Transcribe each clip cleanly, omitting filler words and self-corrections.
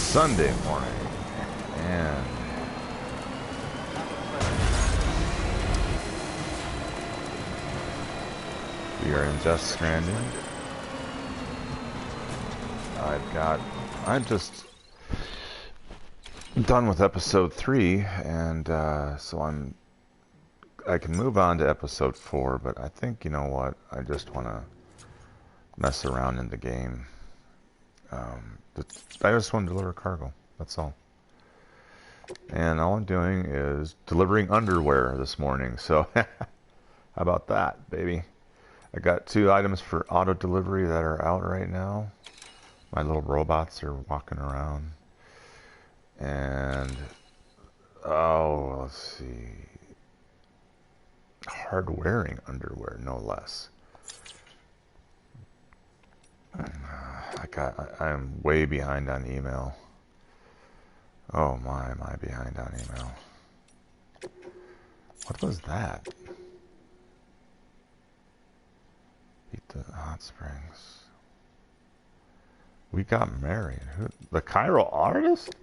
Sunday morning, and we are in Just Stranding. I'm just done with episode 3, and so I can move on to episode 4, but I think, you know what, I just want to mess around in the game. I just want to deliver cargo, that's all. And all I'm doing is delivering underwear this morning, so how about that, baby? I got 2 items for auto delivery that are out right now. My little robots are walking around. And, oh, let's see. Hard wearing underwear, no less. I'm way behind on email. Oh my, am I behind on email? What was that? Beat the hot springs. We got married. Who? The Cairo artist?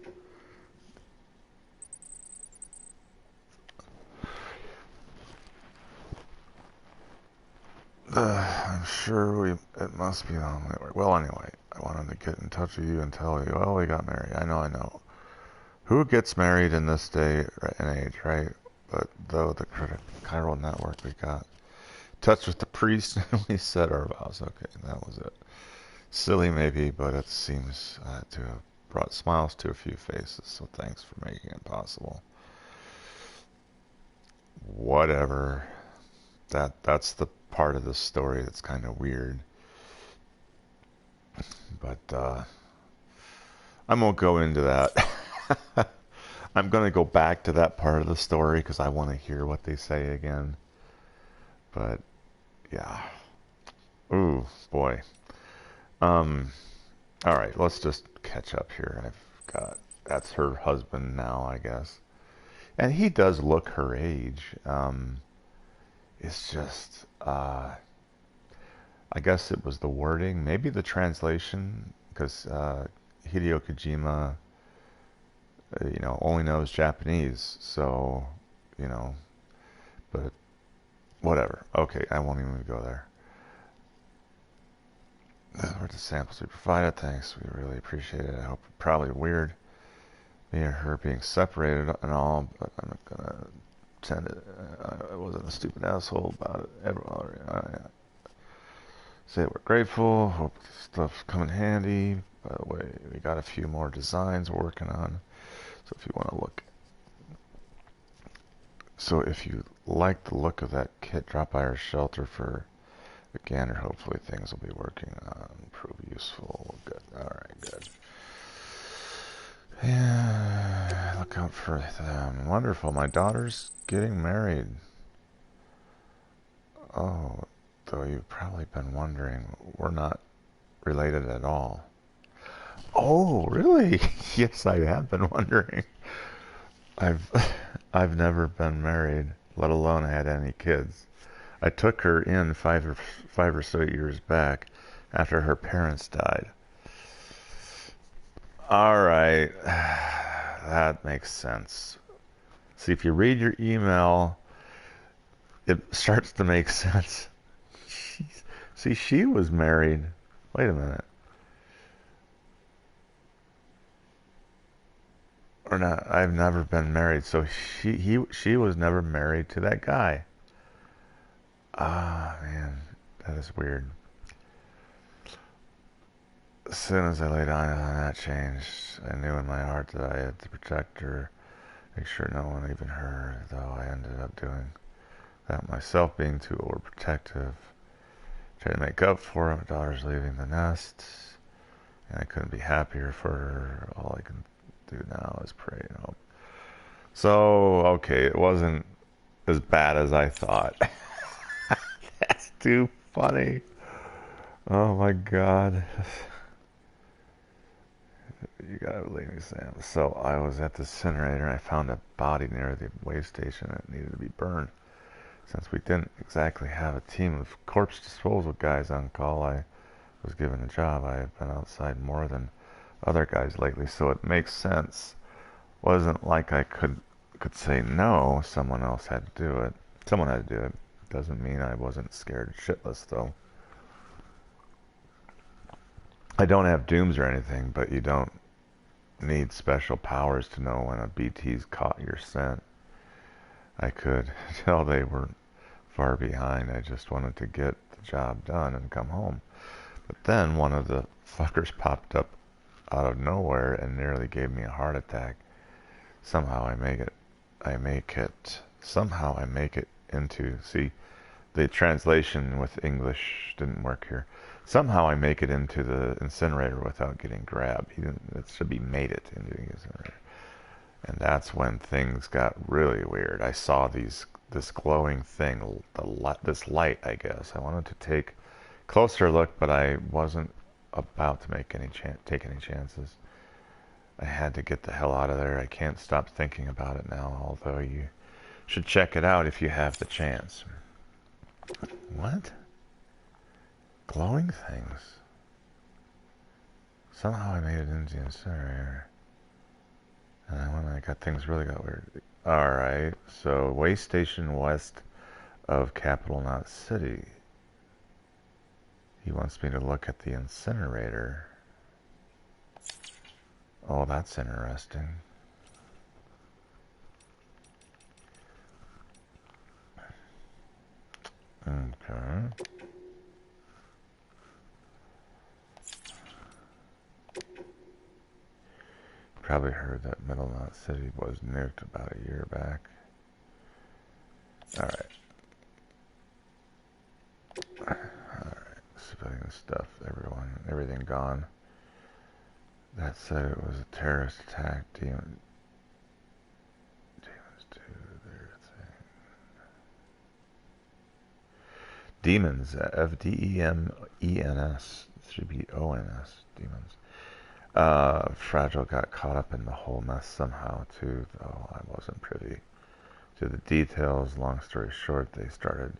I'm sure it must be on the way. Well, anyway, I wanted to get in touch with you and tell you, well, we got married. I know. Who gets married in this day and age, right? But though the Cairo network, we got in touch with the priest and we said our vows. Okay, that was it. Silly maybe, but it seems to have brought smiles to a few faces, so thanks for making it possible. Whatever. That's the part of the story that's kind of weird. But I won't go into that. I'm going to go back to that part of the story because I want to hear what they say again. But, yeah. Ooh, boy. Alright, let's just catch up here. That's her husband now, I guess. And he does look her age. It's just, I guess it was the wording, maybe the translation, because Hideo Kojima, only knows Japanese, so, but whatever. Okay, I won't even go there. Where the samples we provided, thanks, we really appreciate it. I hope it's probably weird, me and her being separated and all, but I'm not gonna pretend I wasn't a stupid asshole about it. Say we're grateful, hope stuff's come in handy. By the way, we got a few more designs we're working on, so if you want to look. So if you like the look of that kit, drop by our shelter for a gander. Hopefully things will be working on, prove useful. Good, alright, good. Yeah, look out for them. Wonderful, my daughter's getting married. Oh, though you've probably been wondering, we're not related at all. Oh, really? Yes, I have been wondering. I've I've never been married, let alone had any kids. I took her in five or so years back after her parents died. All right, that makes sense. See, if you read your email, it starts to make sense. See, she was married. Wait a minute. Or not, I've never been married, so she was never married to that guy. Ah, man, that is weird. As soon as I laid eyes on that change, I knew in my heart that I had to protect her, make sure no one, even her, though I ended up doing that myself, being too overprotective. Trying to make up for it, my daughter's leaving the nest, and I couldn't be happier for her. All I can do now is pray and hope. So, okay, it wasn't as bad as I thought. That's too funny. Oh my god. You gotta believe me, Sam. So I was at the incinerator and I found a body near the waste station that needed to be burned. Since we didn't exactly have a team of corpse disposal guys on call, I was given a job. I have been outside more than other guys lately, so it makes sense. Wasn't like I could say no. Someone else had to do it. Someone had to do it. Doesn't mean I wasn't scared shitless though. I don't have dooms or anything, but you don't need special powers to know when a BT's caught your scent. I could tell they were far behind. I just wanted to get the job done and come home. But then one of the fuckers popped up out of nowhere and nearly gave me a heart attack. Somehow I make it into, see, the translation with English didn't work here. Somehow I make it into the incinerator without getting grabbed. It should be made it into the incinerator. And that's when things got really weird. I saw this glowing thing, this light, I guess. I wanted to take a closer look, but I wasn't about to take any chances. I had to get the hell out of there. I can't stop thinking about it now, although you should check it out if you have the chance. What? Glowing things. Somehow I made it into the incinerator. And then when I got things really got weird. Alright, so way station west of Capital Knot City. He wants me to look at the incinerator. Oh, that's interesting. Okay. Probably heard that Middle Knot City was nuked about a year back. Alright. Alright. Civilian stuff, everything gone. That said, it was a terrorist attack. Demons do their thing. Demons, F-D-E-M-E-N-S. Should be O-N-S. Demons. Fragile got caught up in the whole mess somehow too, though I wasn't privy to the details. Long story short, they started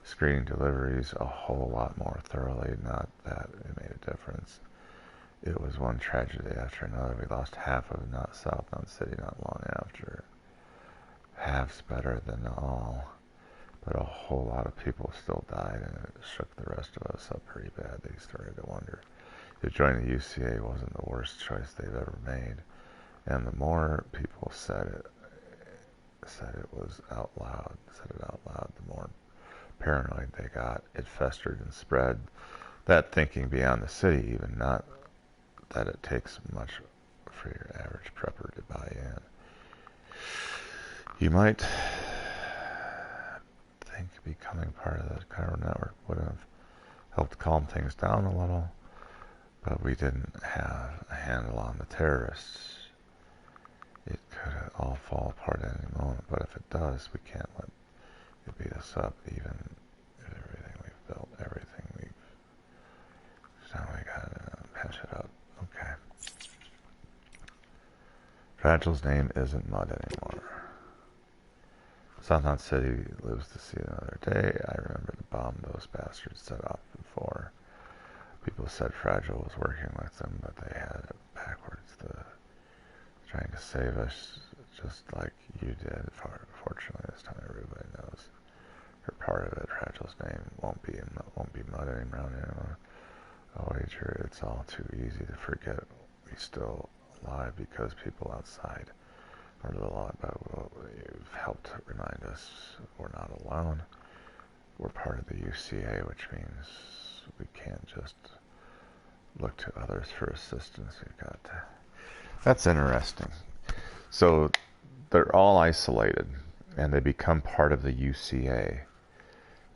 screening deliveries a whole lot more thoroughly. Not that it made a difference. It was one tragedy after another. We lost half of South Knot City not long after. Half's better than all. But a whole lot of people still died, and it shook the rest of us up pretty bad. They started to wonder if joining the UCA wasn't the worst choice they've ever made. And the more people said it out loud, the more paranoid they got. It festered and spread. That thinking beyond the city, even, not that it takes much for your average prepper to buy in. You might think becoming part of the Cairo network would have helped calm things down a little, but we didn't have a handle on the terrorists. It could all fall apart at any moment, but if it does, we can't let it beat us up, even if everything we've built, everything we've... So we gotta patch it up. Okay. Fragile's name isn't Mud anymore. South Knot City lives to see another day. I remember the bomb those bastards set off before. People said Fragile was working with them, but they had it backwards. Trying to save us, just like you did. Fortunately, this time everybody knows her part of it. Fragile's name won't be Mud anymore. Oh, wager it's all too easy to forget we're still alive because people outside are a lot about, well, you've helped remind us we're not alone. We're part of the UCA, which means we can't just look to others for assistance. We've got to... That's interesting. So they're all isolated, and they become part of the UCA.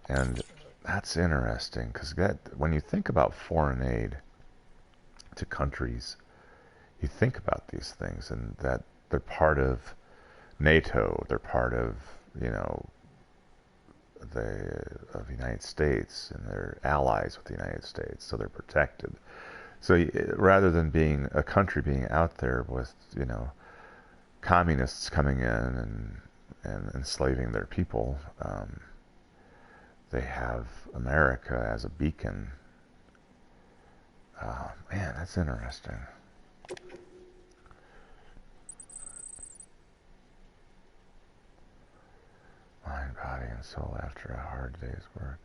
And that's interesting, because when you think about foreign aid to countries, you think about these things, and that they're part of NATO, they're part of, the United States, and they're allies with the United States, so they're protected. So rather than being a country being out there with, communists coming in and enslaving their people, they have America as a beacon. Man, that's interesting. soul after a hard day's work.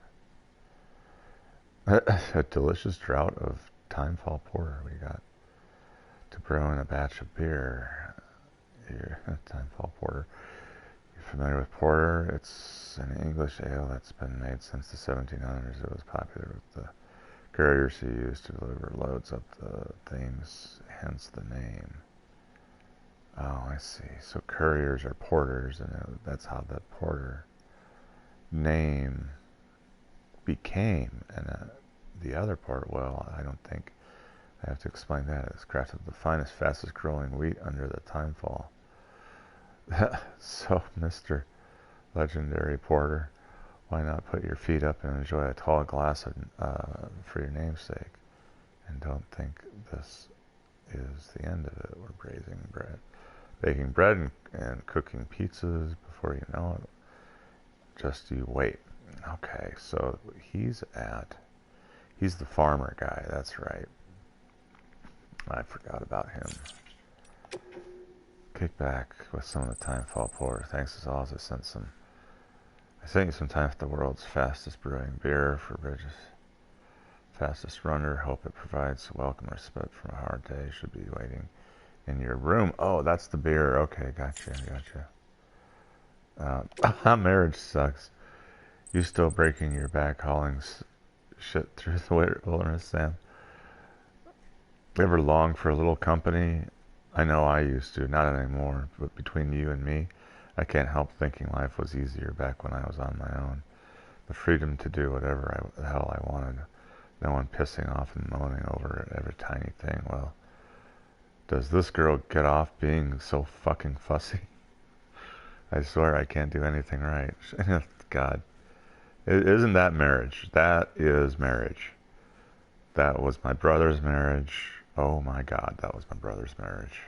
A delicious draught of Timefall Porter we got to brew in a batch of beer. Here, Timefall Porter. You're familiar with porter? It's an English ale that's been made since the 1700s. It was popular with the couriers who used to deliver loads up the Thames, hence the name. Oh, I see. So couriers are porters, and that's how the porter name became. And the other part, well, I don't think I have to explain that. It's crafted the finest, fastest growing wheat under the timefall. So, Mr. Legendary Porter, why not put your feet up and enjoy a tall glass of, for your namesake? And don't think this is the end of it. We're baking bread and cooking pizzas before you know it. Just you wait. Okay, so he's the farmer guy, that's right. I forgot about him. Kick back with some of the Timefall Porter. Thanks as always. I sent you some time for the world's fastest brewing beer for Bridges. Fastest runner. Hope it provides welcome respite from a hard day. Should be waiting in your room. Oh, that's the beer. Okay, gotcha. Marriage sucks. You still breaking your back hauling shit through the wilderness, Sam? Ever long for a little company? I know I used to, not anymore, but between you and me, I can't help thinking life was easier back when I was on my own. The freedom to do whatever the hell I wanted. No one pissing off and moaning over every tiny thing. Well, does this girl get off being so fucking fussy? I swear I can't do anything right. God. Isn't that marriage? That is marriage. That was my brother's marriage. Oh my God, that was my brother's marriage.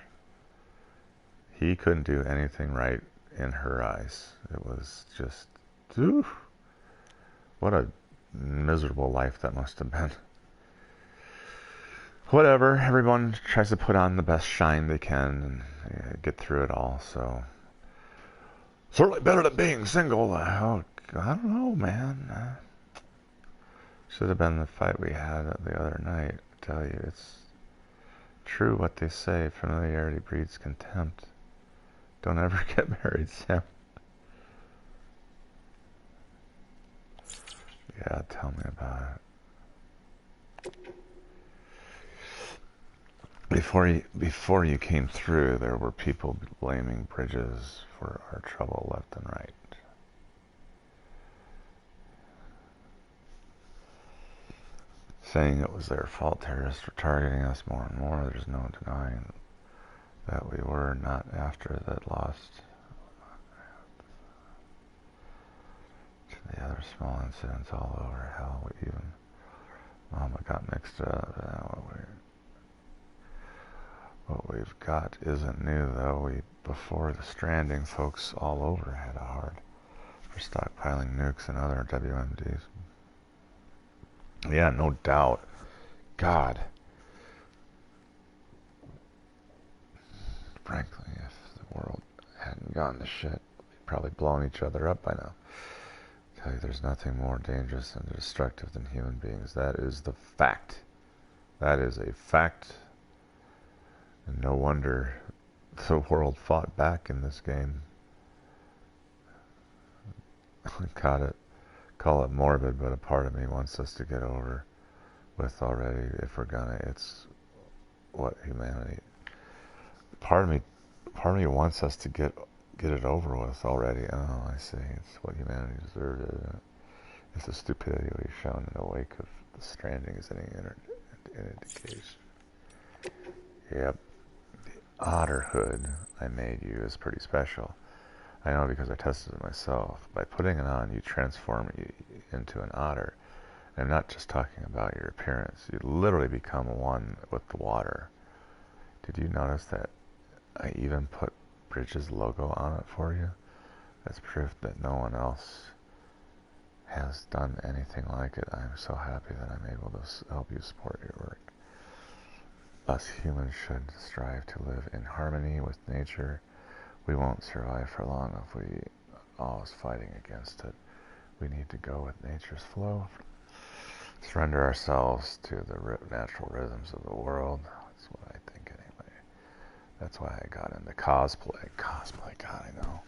He couldn't do anything right in her eyes. It was just, oof, what a miserable life that must have been. Whatever, everyone tries to put on the best shine they can and get through it all, so. Certainly better than being single. Oh, I don't know, man. Should have been the fight we had the other night. I tell you, it's true what they say. Familiarity breeds contempt. Don't ever get married, Sam. Yeah, tell me about it. Before you came through, there were people blaming Bridges for our trouble left and right. Saying it was their fault terrorists were targeting us more and more. There's no denying that we were not after that lost. The other small incidents all over. Hell, even Mama got mixed up. What we've got isn't new, though. Before the Stranding, folks all over had a hard for stockpiling nukes and other WMDs. Yeah, no doubt. God. Frankly, if the world hadn't gone to shit, we'd probably blown each other up by now. I tell you, there's nothing more dangerous and destructive than human beings. That is the fact. That is a fact. And no wonder the world fought back in this game. Call it morbid, but a part of me wants us to get over with already. If we're gonna, it's what humanity. Part of me wants us to get it over with already. Oh, I see. It's what humanity deserved, isn't it? If the stupidity we've shown in the wake of the Stranding is any indication. Yep. The otterhood I made you is pretty special. I know because I tested it myself. By putting it on, you transform you into an otter. I'm not just talking about your appearance. You literally become one with the water. Did you notice that I even put Bridges' logo on it for you? That's proof that no one else has done anything like it. I'm so happy that I'm able to help you support your work. Us humans should strive to live in harmony with nature. We won't survive for long if we always fighting against it. We need to go with nature's flow. Surrender ourselves to the natural rhythms of the world. That's what I think anyway. That's why I got into cosplay. Cosplay, God, I know.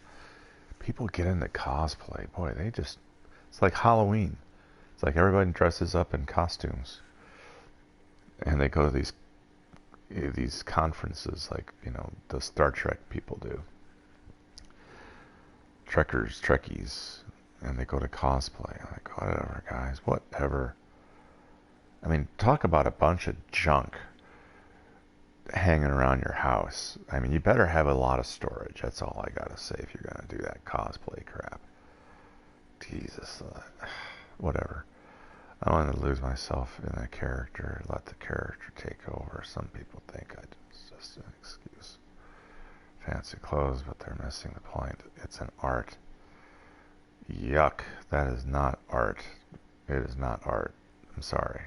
People get into cosplay. Boy, it's like Halloween. It's like everybody dresses up in costumes. And they go to these conferences like, the Star Trek people do. Trekkies. And they go to cosplay. I'm like, whatever, guys, whatever. I mean, talk about a bunch of junk hanging around your house. I mean, you better have a lot of storage. That's all I gotta say if you're gonna do that cosplay crap. Jesus, whatever. I don't want to lose myself in a character, let the character take over. Some people think it's just an excuse. Fancy clothes, but they're missing the point. It's an art. Yuck, that is not art. It is not art. I'm sorry.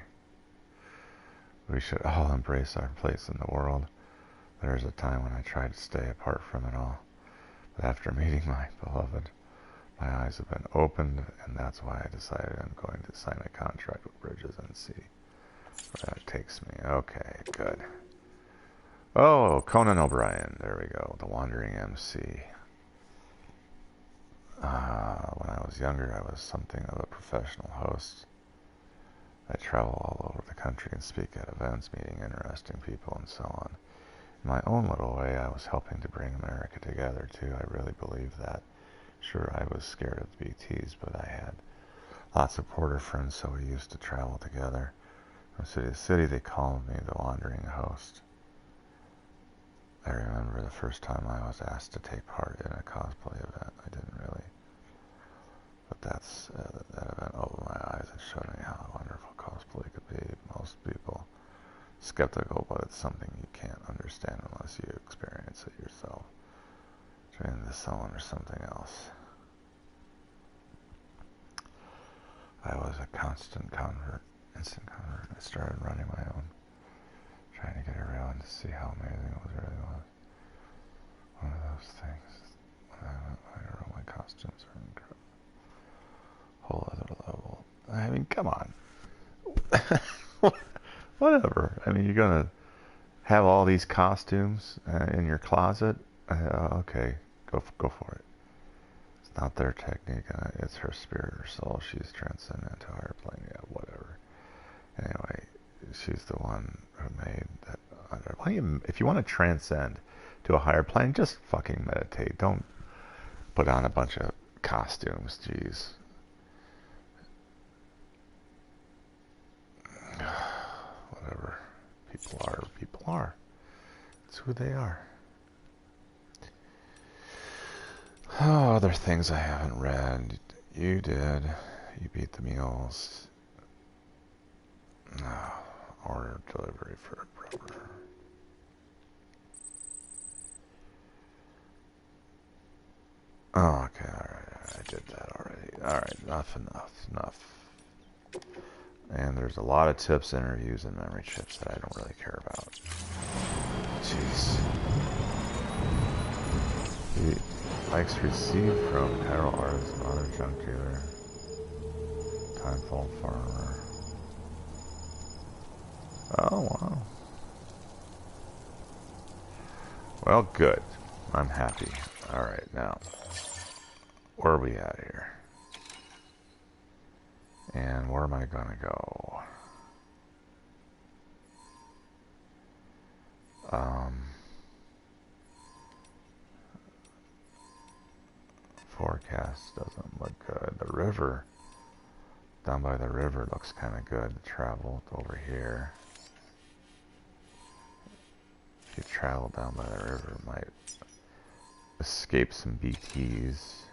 We should all embrace our place in the world. There was a time when I tried to stay apart from it all. But after meeting my beloved, my eyes have been opened, and that's why I decided I'm going to sign a contract with Bridges and see where that takes me. Okay, good. Oh, Conan O'Brien. There we go. The Wandering MC. When I was younger, I was something of a professional host. I travel all over the country and speak at events, meeting interesting people and so on. In my own little way, I was helping to bring America together, too. I really believe that. Sure, I was scared of BTs, but I had lots of porter friends, so we used to travel together. From city to city, they called me the Wandering Host. I remember the first time I was asked to take part in a cosplay event. I didn't really. But that event opened my eyes and showed me how wonderful cosplay could be. Most people skeptical, but it's something you can't understand unless you experience it yourself. Train to someone or something else. I was a instant convert. I started running my own, trying to get around to see how amazing it really was. One of those things. When I went viral, my costumes are incredible. Whole other level. I mean, come on. Whatever. I mean, you're gonna have all these costumes in your closet. Okay, go for it. It's not their technique. It's her spirit or soul. She's transcendent to a higher plane. Yeah, whatever. Anyway, she's the one who made that. If you want to transcend to a higher plane, just fucking meditate. Don't put on a bunch of costumes. Jeez. Whatever. People are. It's who they are. Oh, other things I haven't read. You did. You beat the meals. Order delivery for a brother. Oh, okay, alright. I did that already. Alright, enough. And there's a lot of tips, interviews, and memory chips that I don't really care about. Jeez. He likes received from Carol Artist, Mother Junk Dealer, Timefall Farmer. Oh, wow. Well, good. I'm happy. Alright, now, where are we at here? And where am I gonna go? Forecast doesn't look good. The river, down by the river, looks kind of good to travel over here. If you travel down by the river, it might escape some BTs.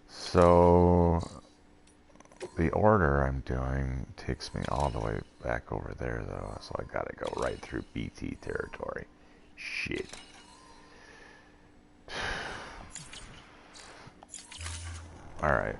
So the order I'm doing takes me all the way back over there, though, so I gotta go right through BT territory. Shit. Alright.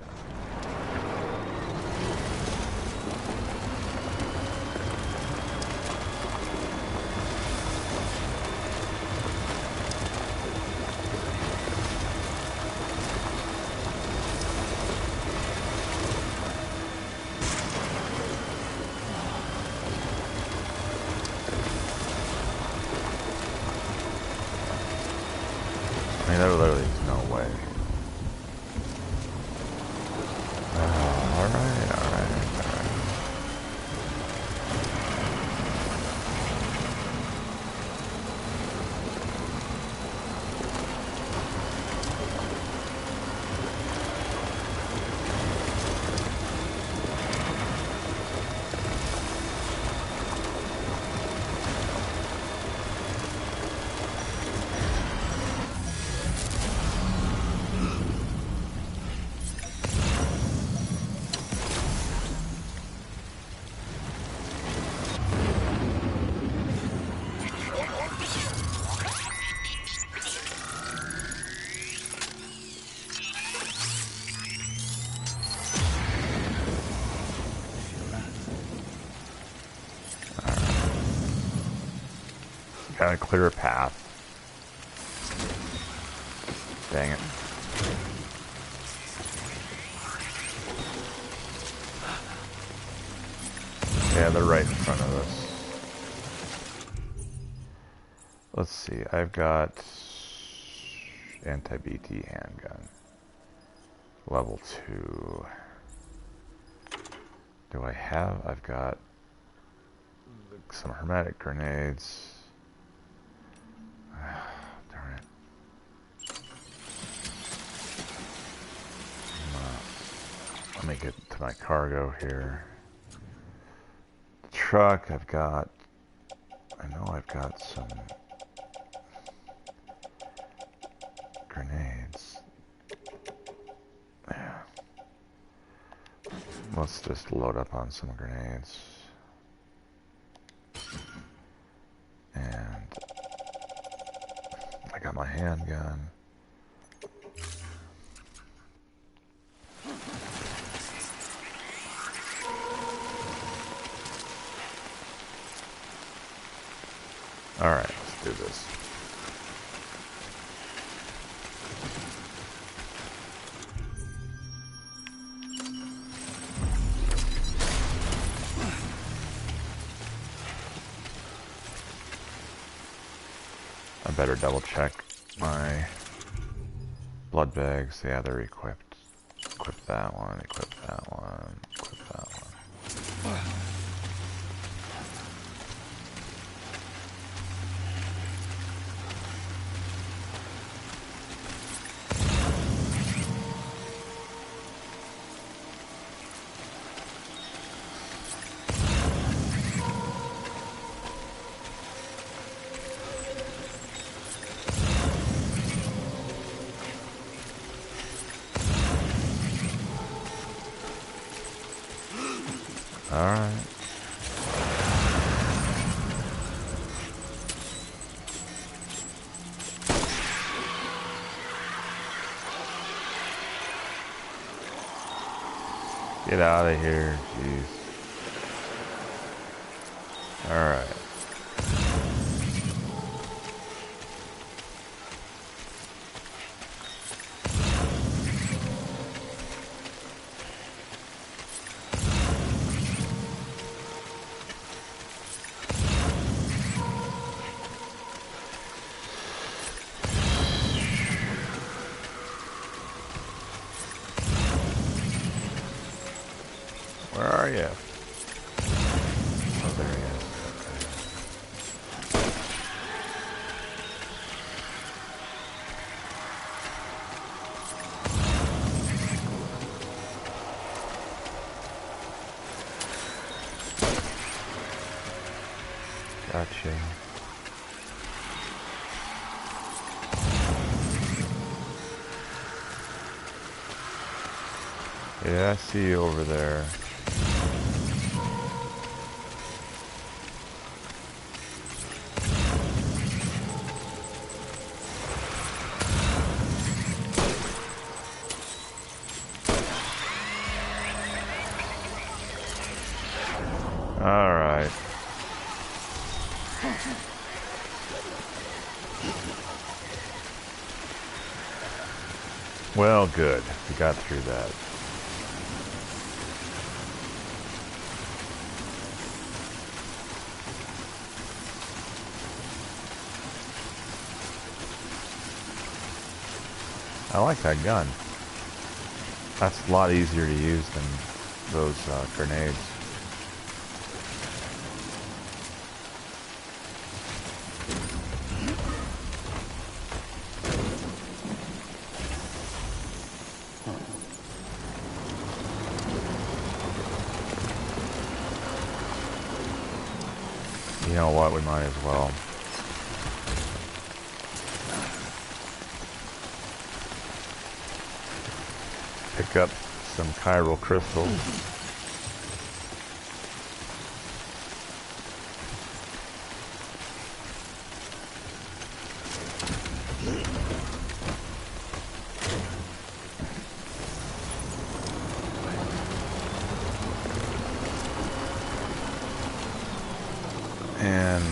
there literally is no way. Alright, alright. Gotta clear a path. Dang it. Yeah, they're right in front of us. Let's see, I've got anti-BT handgun. Level 2. Do I have? I've got some hermetic grenades. Darn it. Let me get to my cargo here. Truck, I know I've got some grenades. Yeah. Let's just load up on some grenades. And I got my handgun. Alright, let's do this. I better double check my blood bags. Yeah, they're equipped. Equip that one, equip that one, equip that one. Alright. Get out of here, jeez. Alright. Where are you? Oh, there he is. Okay. Gotcha. Yeah, I see you over there. Alright. Well, good. We got through that. I like that gun. That's a lot easier to use than those grenades. You know what, we might as well. Pick up some chiral crystals. And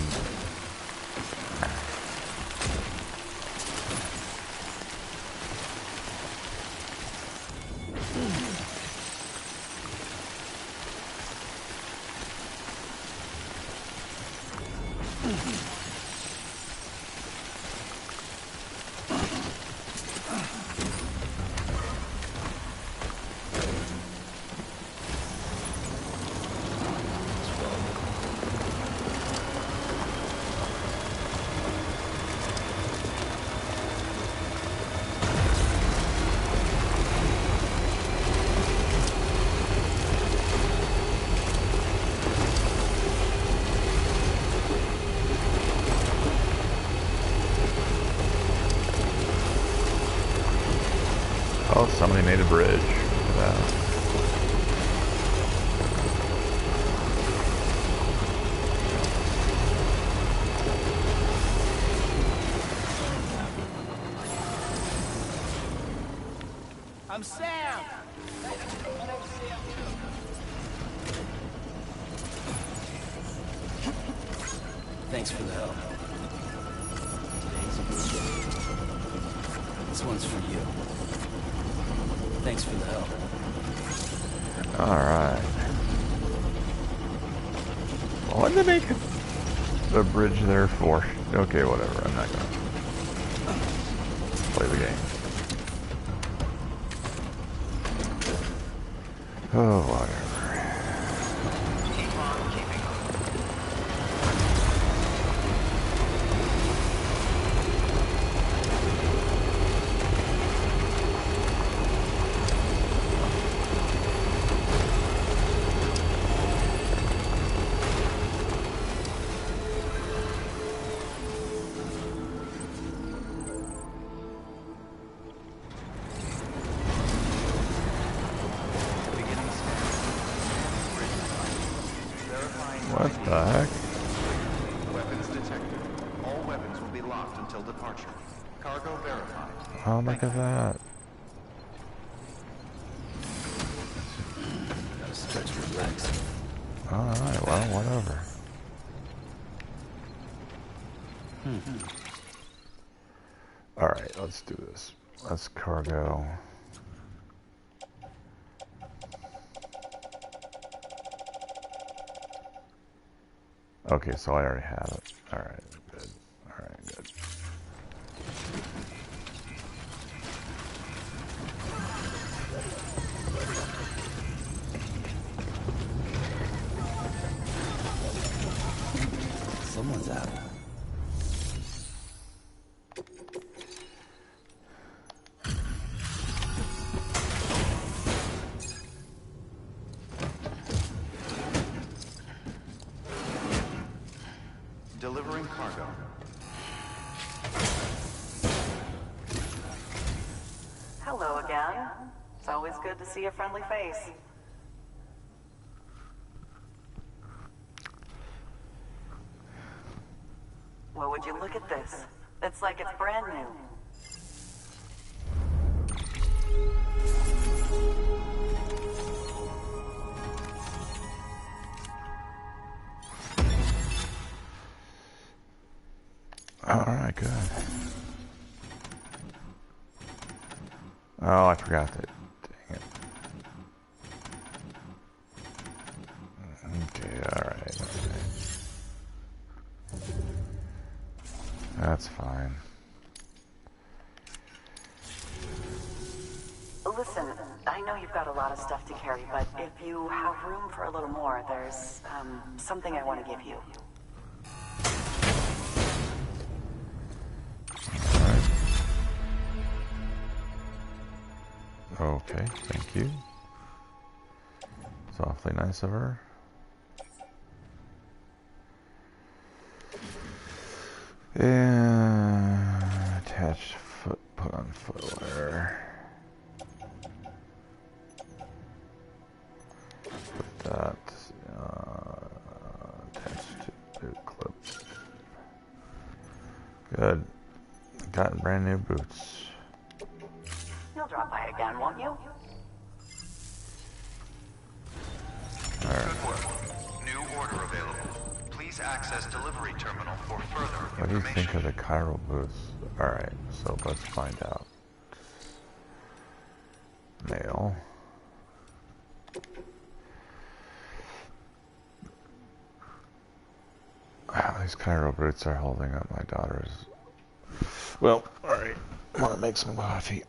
oh, somebody made a bridge. Look at that. I'm Sam! Thanks for the help. This one's for you. Thanks for the help. Alright. Well, what did they make a bridge there for? Okay, whatever. I'm not gonna play the game. Oh, whatever. Keep on keeping on. What the heck? Weapons detected. All weapons will be locked until departure. Cargo verified. Oh, look at that. Gotta stretch your legs. Alright, well, whatever. Alright, let's do this. Let's cargo. Okay, so I already have it. Alright, good. Alright, good. Someone's out. Delivering cargo. Hello again. It's always good to see a friendly face. Well, would you look at this? It's like it's brand new. Alright, good. Oh, I forgot that. Dang it. Okay, alright. Okay. That's fine. listen, I know you've got a lot of stuff to carry, but if you have room for a little more, there's, something I want to give you. Okay, thank you. It's awfully nice of her. And attach foot, put on footwear. Put that attached to boot clip. Good. Got brand new boots. You'll drop by again, won't you? Good work. New order available. Please access delivery terminal for further What do you information. think of the chiral boots? Alright, so let's find out. Mail. Wow, these chiral boots are holding up my daughter's. Well, alright. I want to make some coffee.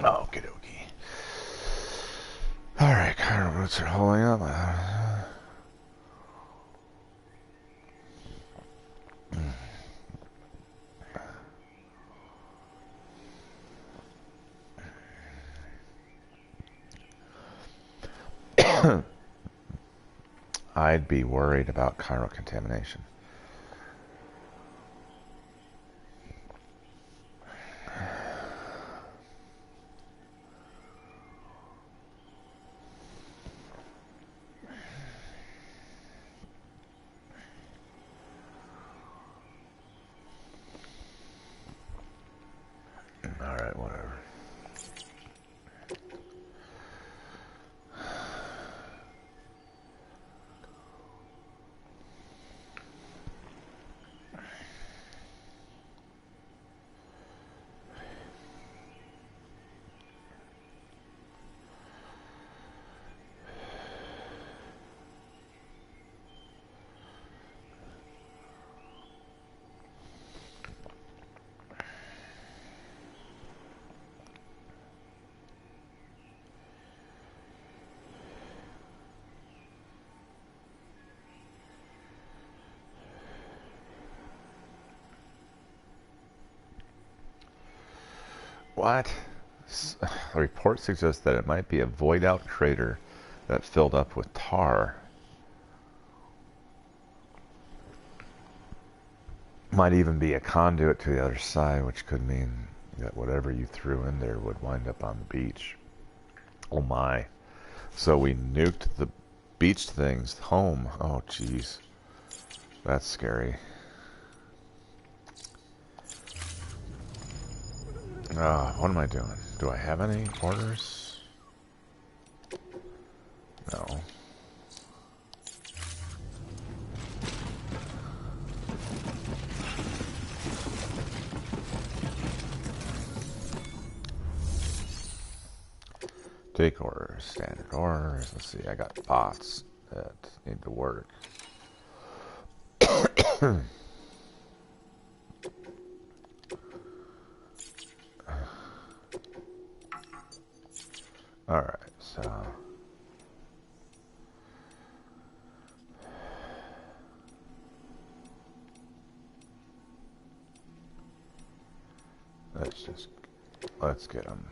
Okie dokie. Alright, Cairo roots are holding up. I'd be worried about chiral contamination. Alright, whatever. What? A report suggests that it might be a void-out crater that filled up with tar. Might even be a conduit to the other side, which could mean that whatever you threw in there would wind up on the beach. Oh my. So we nuked the beach things home. Oh jeez. That's scary. What am I doing? Do I have any orders? No. Take orders, standard orders. Let's see, I got bots that need to work. Alright, so let's get them.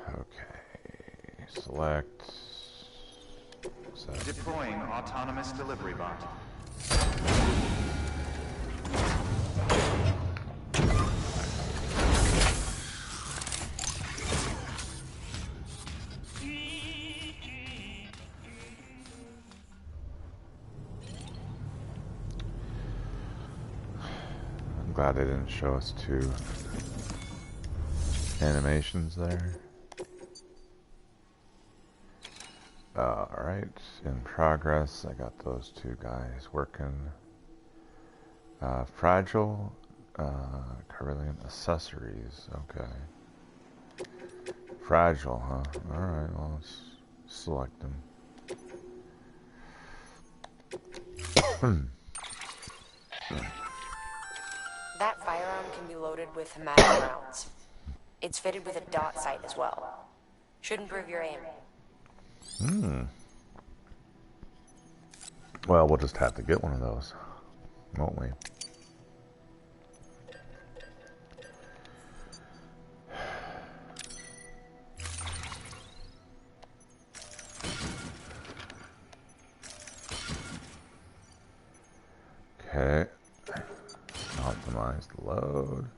Okay, select. Deploying autonomous delivery bot. I'm glad they didn't show us two animations there. Alright, in progress. I got those two guys working. Fragile, Carillion accessories. Okay. Fragile, huh? Alright, well, let's select them. That firearm can be loaded with hematic rounds. It's fitted with a dot sight as well. Should improve your aim. Well, we'll just have to get one of those, won't we? Okay. Optimize the load.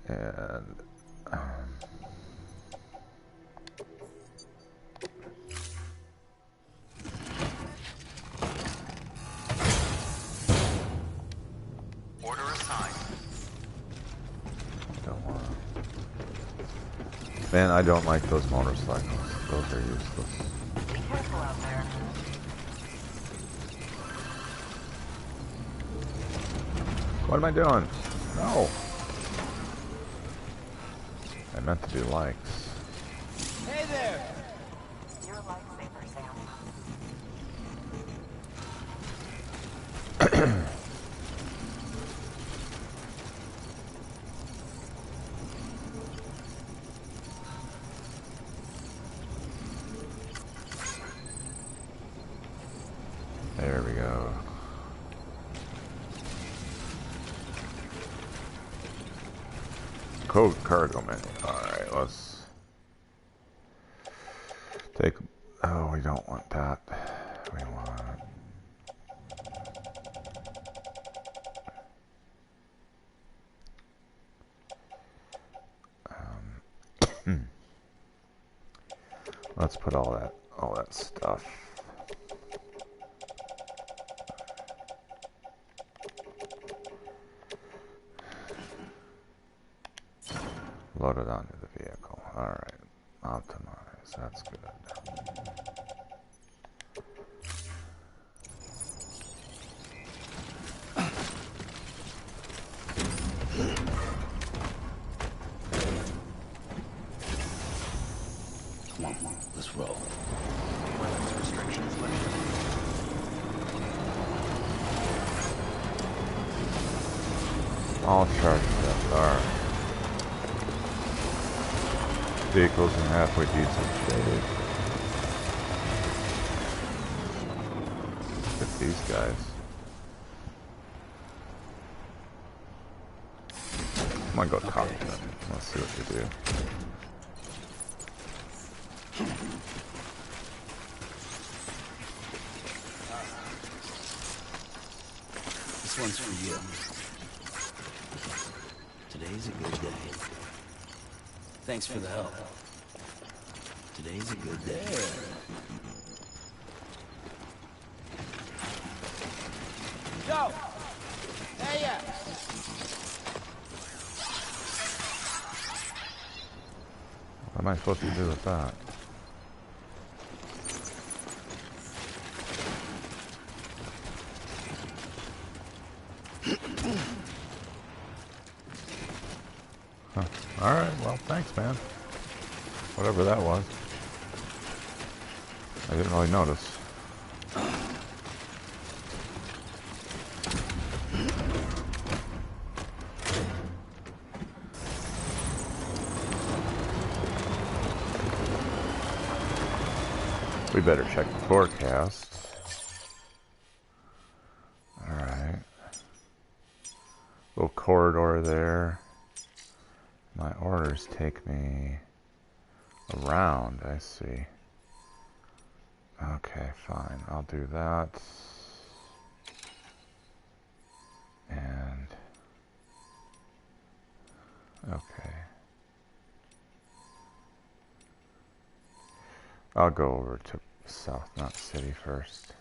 And Order assigned. don't want to. Man, I don't like those motorcycles. Those are useless. Be careful out there. What am I doing? No. I meant to do likes. Hey there! You're a lifesaver, Sam. There we go. Code cargo menu. Alright, let's take... Oh, we don't want that. We want... let's put all that stuff. Load it onto the vehicle. Alright. Optimize. That's good. Come on, let's roll. Weapons restrictions lifted. All charged up. Alright. Vehicles and halfway decent shaded. Look at these guys. I'm gonna go talk to them. Let's see what they do. This one's for you. Today's a good day. Thanks for the help. Today's a good day. Yo! Hey, yeah! What am I supposed to do with that? Huh. Alright, well, thanks, man. Whatever that was. I didn't really notice. We better check the forecast. Alright. Little corridor there. My orders take me around, I see. Okay, fine. I'll do that. And... okay. I'll go over to South Knot City first.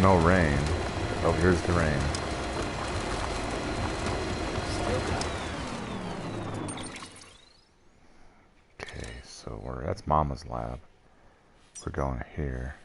No rain. Oh, here's the rain. Okay, so that's Mama's lab. We're going here.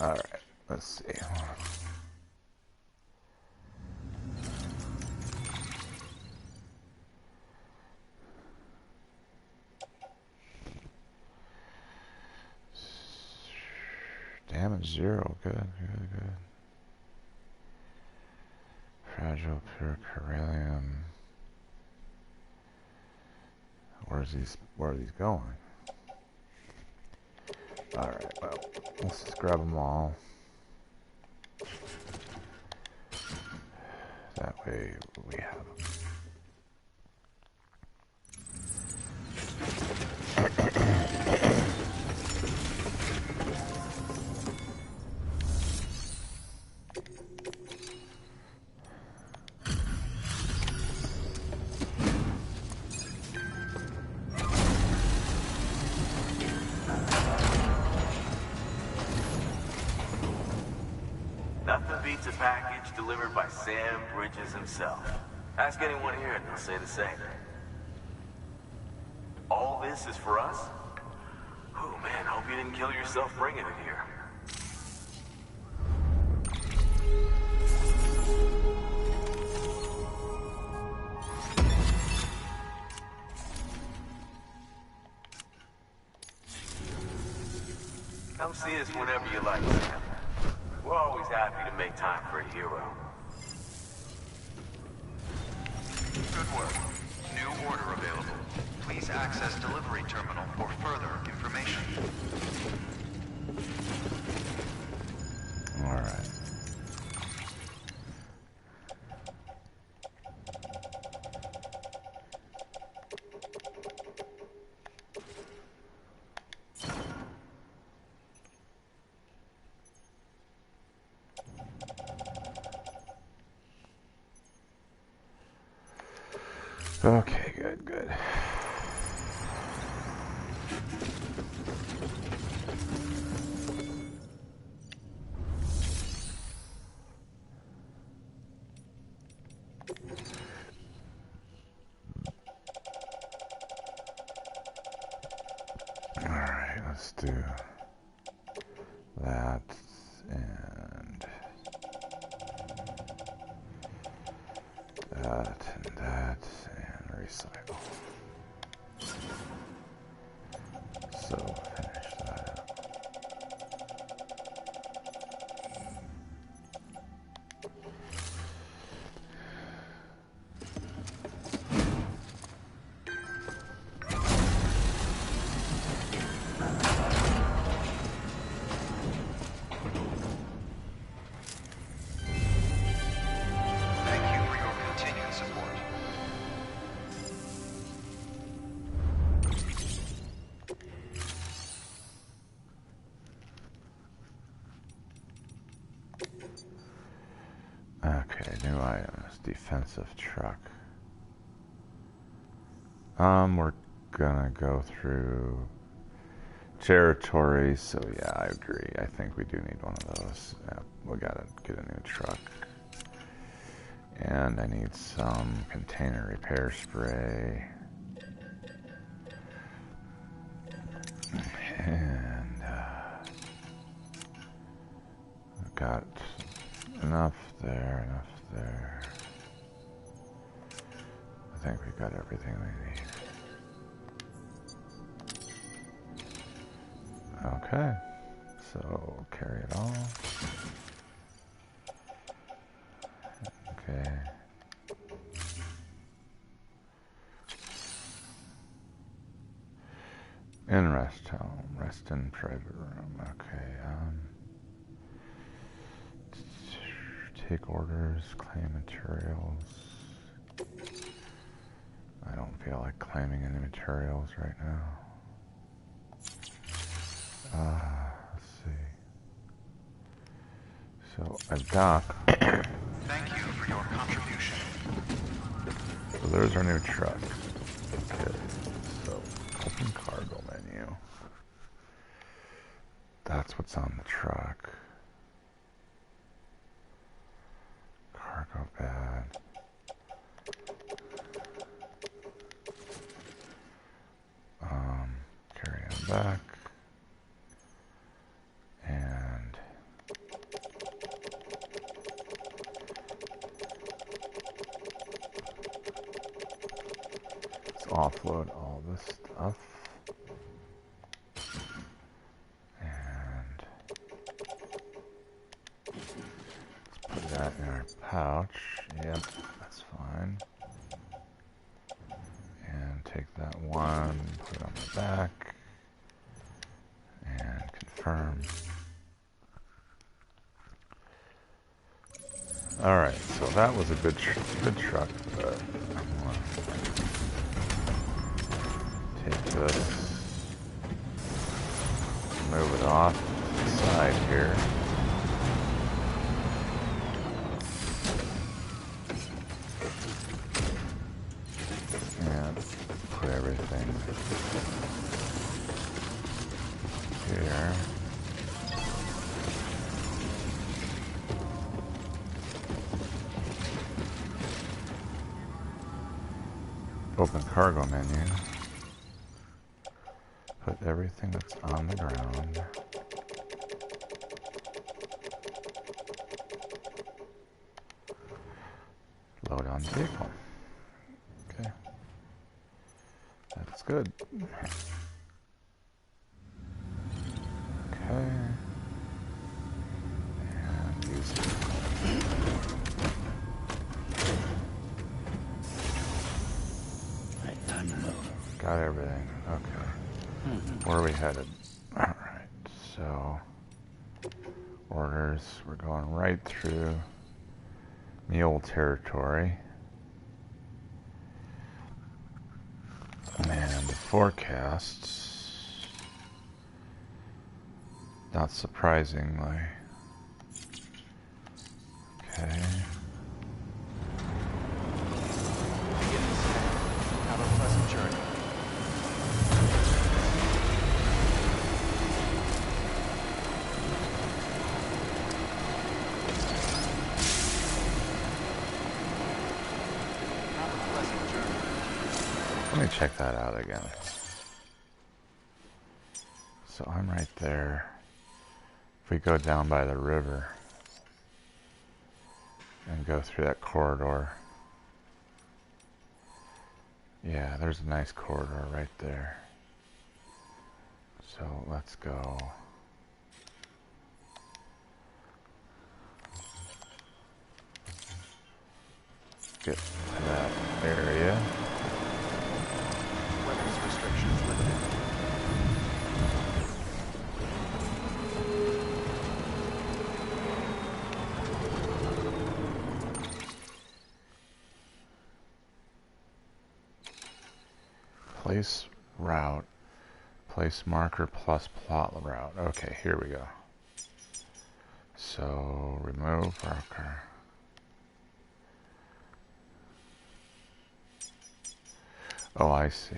Alright, let's see. Damage 0, good, good, good. Fragile pure Corellium. Where are these going? Alright, well, let's just grab them all. That way we have them. Nothing beats a package delivered by Sam Bridges himself. Ask anyone here and they'll say the same. All this is for us? Oh man, hope you didn't kill yourself bringing it here. Come see us whenever you like, Sam. We're always happy to make time for a hero. Good work. New order available. Please access delivery terminal for further information. Alright. Okay, good, good. Alright, let's do that and that and that and recycle. So finish that up. Thank you for your continued support. Okay, new items. Defensive truck. We're gonna go through territory, so yeah, I agree. I think we do need one of those. Yeah, we gotta get a new truck. And I need some container repair spray. And I've got enough there, enough there. I think we got everything we need. Okay, so carry it all. Okay. In rest home, rest in private room. Okay. Take orders, claim materials. I don't feel like claiming any materials right now. Let's see. So I've got. Thank you for your contribution. So there's our new truck. Okay. So open cargo menu. That's what's on the truck. Cargo bed. Carry on back. And offload all this stuff. And let's put that in our pouch. Yep, that's fine. And take that one, put it on the back, and confirm. Alright, so that was a good truck, but I'm gonna take this, move it off the side here. And put everything here. Open cargo menu. Put everything that's on the ground. Load on vehicle. Okay. That's good. Okay. And use it. Right, time to move. Got everything. Okay. Where are we headed? Alright, so orders. We're going right through mule territory. And the forecasts, not surprisingly. Okay. Have a pleasant journey. Let me check that out again. So I'm right there. If we go down by the river and go through that corridor. Yeah, there's a nice corridor right there. So let's go. Get to that area. Weapons restrictions limited. Place route. Place marker plus plot route. Okay, here we go. So remove marker. Oh, I see.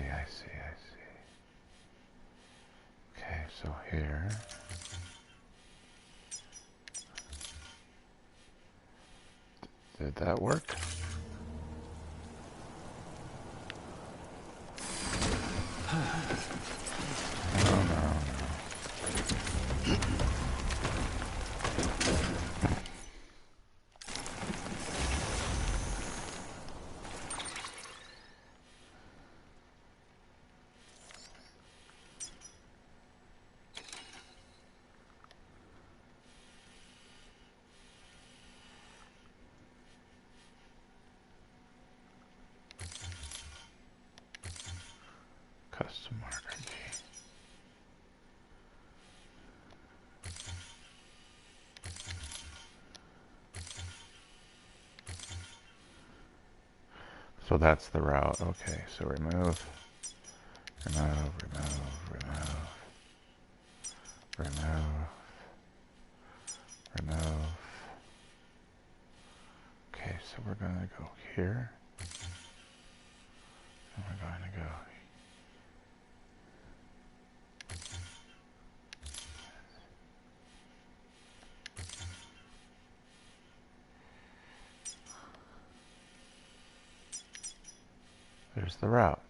Okay, so here. Did that work? No. Custom marker key. So that's the route. Okay, so remove. Okay, so we're going to go here. And we're going to go. There's the route.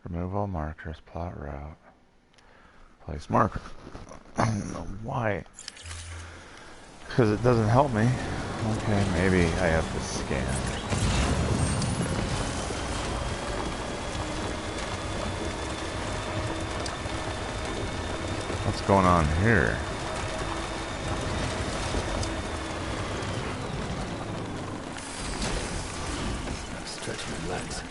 Remove all markers, plot route. Place marker. I don't know why. Because it doesn't help me. Okay, maybe I have to scan. going on here? Stretch my legs.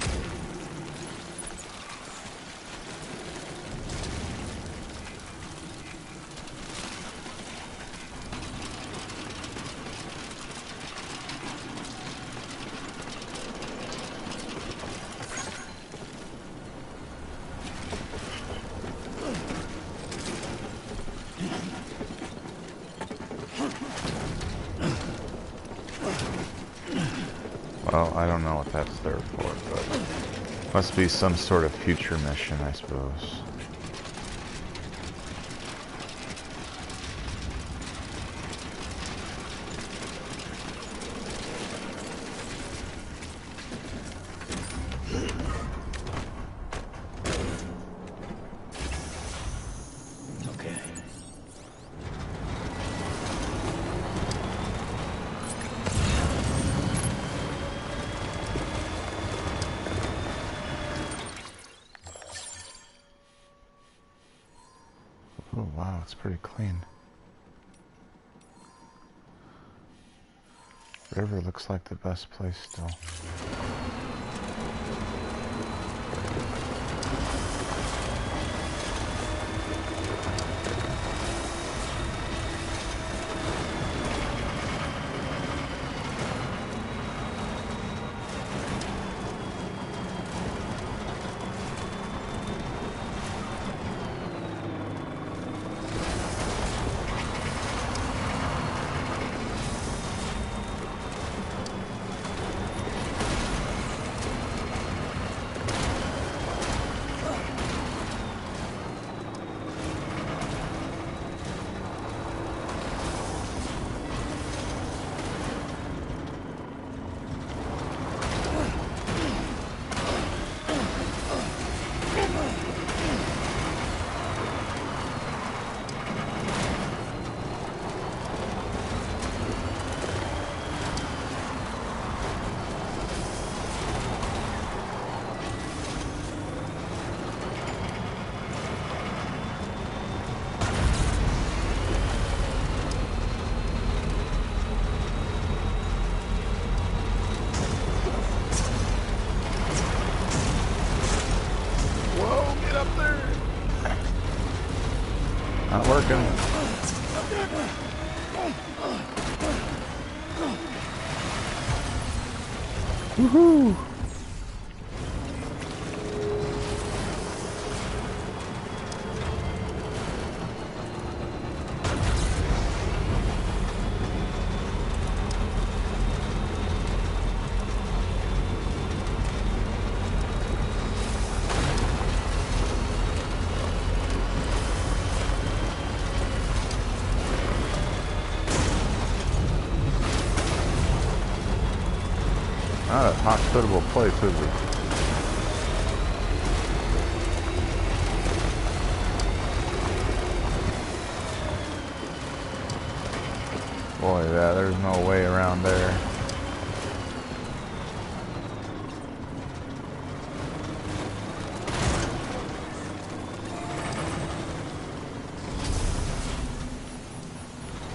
Well, I don't know what that's there for, but must be some sort of future mission, I suppose. Okay. Oh wow, it's pretty clean. River looks like the best place still. Not working. Woohoo! Not a hospitable place, is it? Boy, there's no way around there.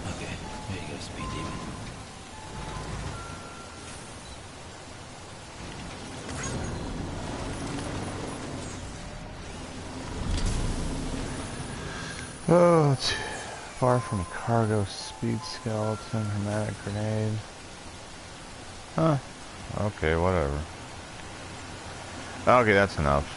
Okay, here you go, speed demon. Oh, it's far from cargo, speed skeleton, hermetic grenade. Huh. Okay, whatever. Okay, that's enough.